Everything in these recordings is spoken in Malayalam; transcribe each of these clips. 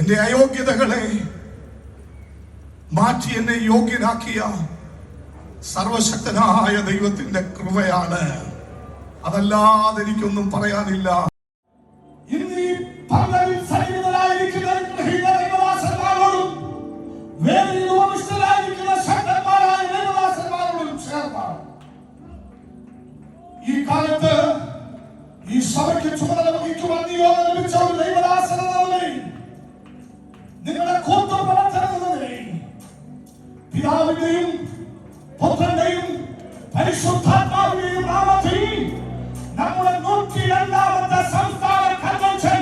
എന്റെ അയോഗ്യതകളെ മാറ്റി എന്നെ യോഗ്യനാക്കിയ സർവശക്തനായ ദൈവത്തിന്റെ കൃപയാണ്. അതല്ലാതെ എനിക്കൊന്നും പറയാനില്ല. ഈ കാലത്ത് ഈ സഭയ്ക്ക് ചുമതല വഹിക്കുവാൻ നിയോഗം ലഭിച്ച ഒരു ദൈവദാസനെ നിങ്ങളുടെ കൂട്ടുപ്രവർത്തനങ്ങളെ പിതാവിന്റെയും പുത്രന്റെയും പരിശുദ്ധാത്മാവിന്റെയും നാമത്തിൽ നമ്മുടെ 102ാമത്തെ സംസ്ഥാന കൺവെൻഷൻ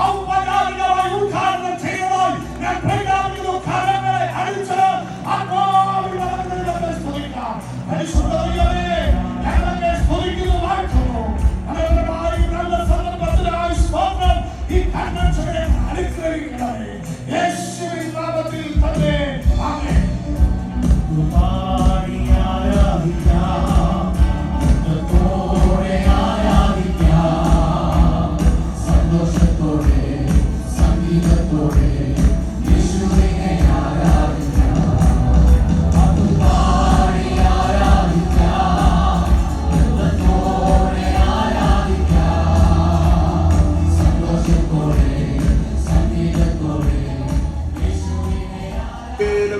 ഔപചാരികമായി ഉദ്ഘാടനം ചെയ്യുവാൻ ഞാൻ പ്രഖ്യാപിക്കുന്നു. കാലങ്ങളെ അടിച്ച് ആത്മാവിനെ സ്തുതിക്കാം. പരിശുദ്ധ ദൈവമേ, ഞങ്ങളെ സ്തുതിക്കുന്നു, വാഴ്ത്തുന്നു. നല്ല സന്ദർഭത്തിനായി സ്തോത്രം. ഈ കൺവെൻഷനെ അനുഗ്രഹിക്കണമേ. യേശുവിൻ നാമത്തിൽ തന്നെ ആമേൻ.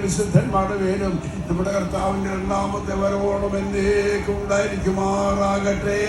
വിശുദ്ധന്മാരുടെ പേരും നമ്മുടെ കർത്താവിന്റെ രണ്ടാമത്തെ വരവോണം എന്നേക്കും ഉണ്ടായിരിക്കുമാറാകട്ടെ.